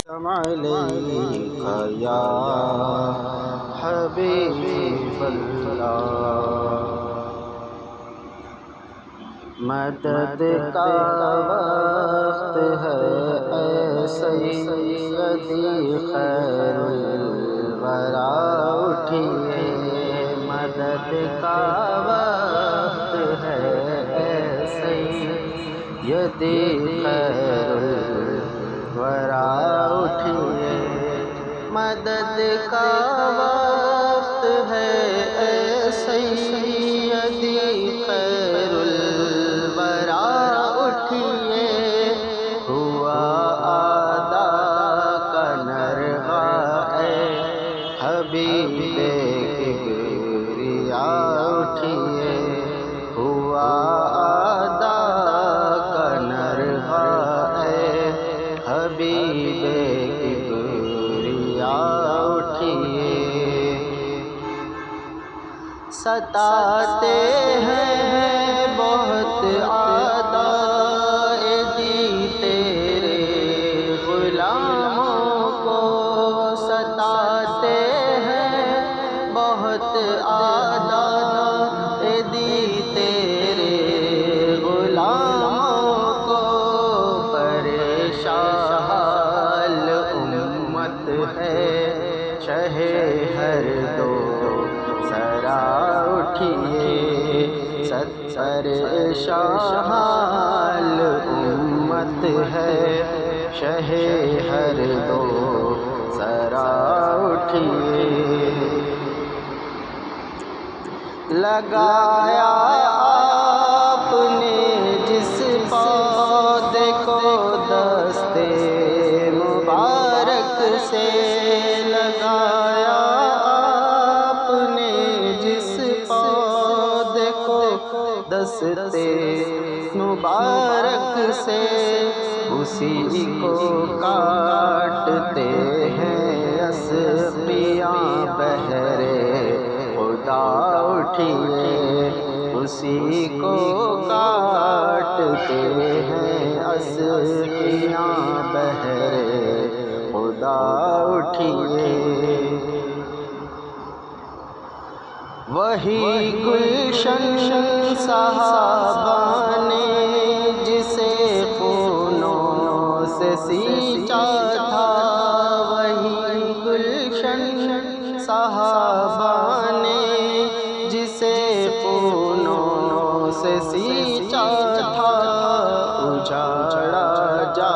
عليك يا حبيب الله مدد کا وقت ہے اے سیدی خیر الورا اٹھیے مدد کا وقت ہے اے سیدی خیر الورا اٹھیے مدد کا وقت ہے اے سیدی خیر الورا اٹھیے ہوا آدا کا نرغہ اے حبیب کبریا اٹھیے ہوا آدا کا نرغہ اے حبیب کبریا اٹھیے ستاتے ہیں بہت اعدائے دی تیرے غلاموں کو ستاتے ہیں بہت اعدائے دی تیرے غلاموں کو پریشان امت ہے شہ ہر دو سرا اٹھیے پریشان امت ہے شہ ہر دو سرا اٹھیے لگایا آپ نے جس پودے کو دستے مبارک سے لگایا آپ نے جس پودے کو دستے مبارک سے اسی کو کاٹتے ہیں اسقیاں بہرے خدا اٹھیے اسی کو کاٹتے ہیں اسقیاں بہرے خدا اٹھیے وہی گلشن صحابہ نے جسے خونوں سے سینچا تھا وہی گلشن صحابہ نے جسے خونوں سے سینچا تھا اجاڑا جا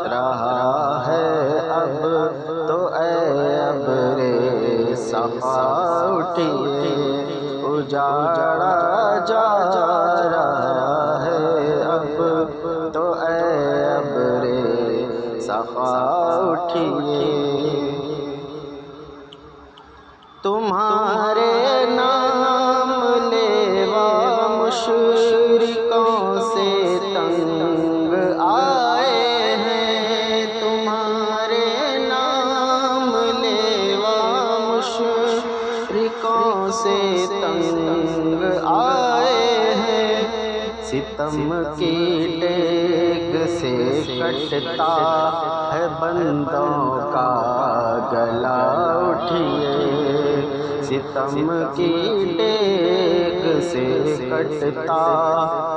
رہا ہے اب تو اے ابر صفا اٹھیے اجاڑا جا رہا ہے اب تو اے ابر صفا اٹھیے تمہارے نام لیوا مشرکوں سے تنگ آئے ہیں تمہارے نام لیوا مشرکوں سے تنگ آئے ہیں ستم کی ٹیک سے کٹتا ہے بندوں کا گلا اٹھیے ستم کی ٹیک سے کٹتا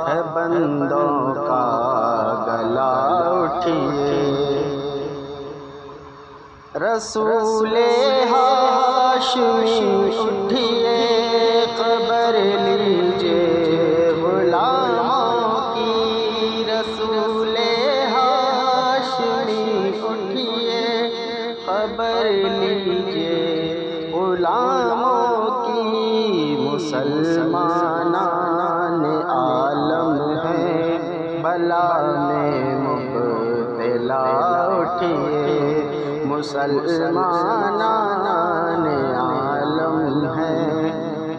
ہے بندوں کا گلا اٹھیے رسول ہاشمی اٹھیے خبر لیجیے غلاموں کی رسول ہاشمی اٹھیے خبر لیجیے غلاموں کی مسلمانان عالم ہیں بلا میں مبتلا اٹھیے مسلمانان عالم ہیں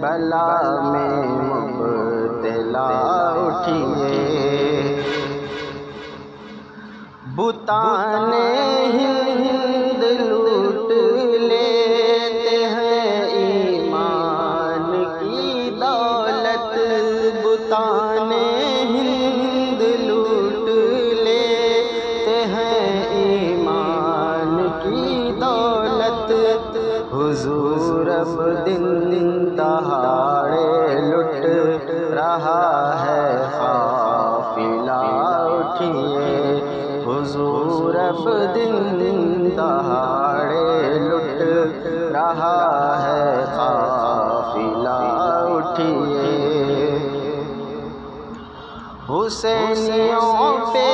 بلا میں مبتلا اٹھیے بتان ہند لوٹ لیتے ہیں ایمان کی دولت بتان ہند لوٹ لیتے ہیں ایمان حضور اب دن دہاڑے لٹ رہا ہے قافلہ اٹھیے، حضور اب دن دہاڑے لٹ رہا ہے قافلہ اٹھیے۔ حسینیوں پہ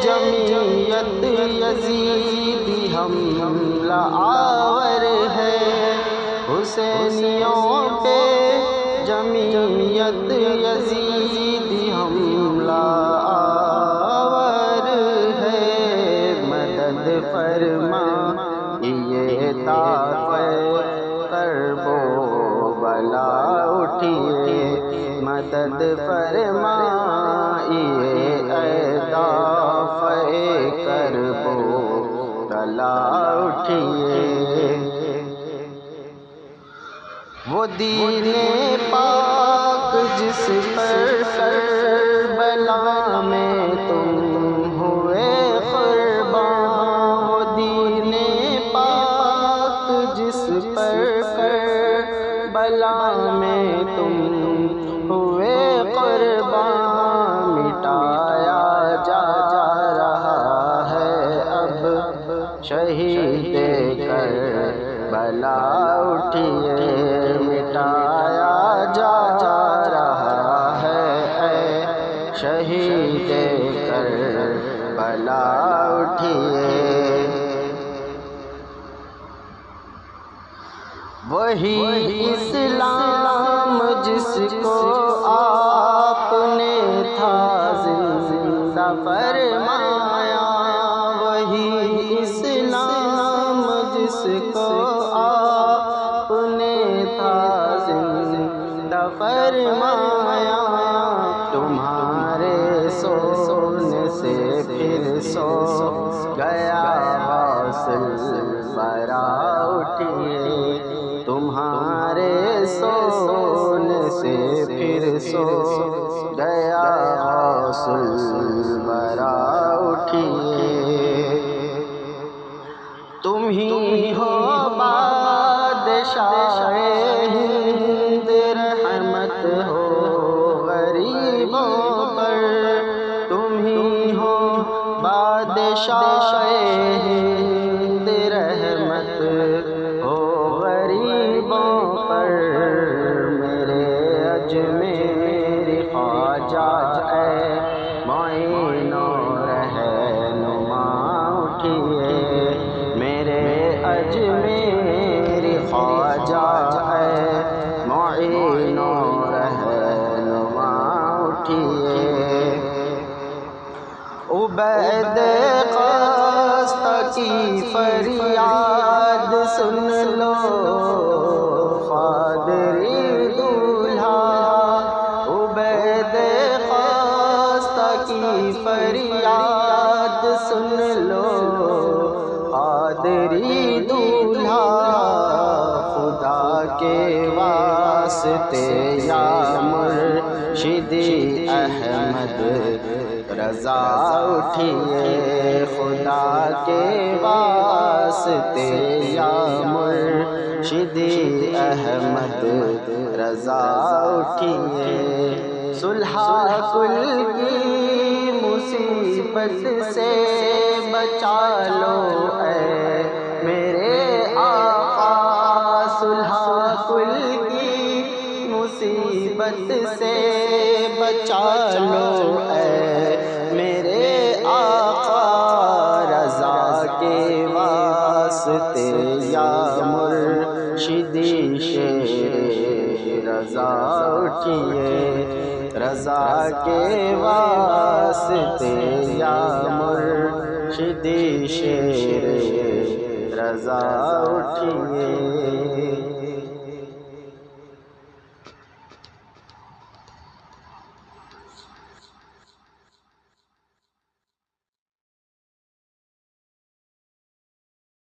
جمعیت یزیدی حملہ آور ہے، حسینیوں پہ جمعیت یزیدی حملہ آور ہے۔ مدد فرما یہ طاقت کرب و بلا اٹھیے، مدد فرما یہ دافع کرب و بلا اٹھیے۔ وہ دین پاک جس پر کربلا میں تم ہوئے قربان، وہ دین پاک جس پر کربلا میں تم ہوئے قربان، مٹایا جا رہا ہے اب شہید کربلا اٹھیے، مٹایا جا رہا ہے شہید کربلا اٹھیے۔ وہی اسلام جس کو آپ نے تھا زندہ فرمایا، وہی اسلام جس کو آپ نے تھا زندہ فرمایا، تمہارے سونے سے پھر سو گیا حاصل برا اٹھیے، تمہارے سونے سے پھر سو گیا حاصل برا اٹھیے۔ تم ہی ہو بادشاہ ہند، رحمت ہو غریبوں پر، تم ہی ہو بادشاہ ہند، رحمت ہو غریبوں پر، میرے اجمیر خواجہ اے معین و رہنما اٹھیے، میرے اجمیر خواجہ اے معین و رہنما اٹھیے۔ عبید قاسطہ کی فریاد سن لو قادری دولہا، عبید قاسطہ کی فریاد سن لو قادری دولہا، خدا کے واسطے یا مرشدی احمد رضا اٹھیے، خدا کے واسطے یا مرشدی احمد رضا اٹھیے۔ صلح کل کی مصیبت سے بچا لو اے میرے آقا، صلح کل کی مصیبت سے بچا لو اے میرے آقا، رضا کے واسطے یا مرشدی شیر رضا اٹھیے، رضا کے واسطے یا مرشدی شیر رضا اٹھیے۔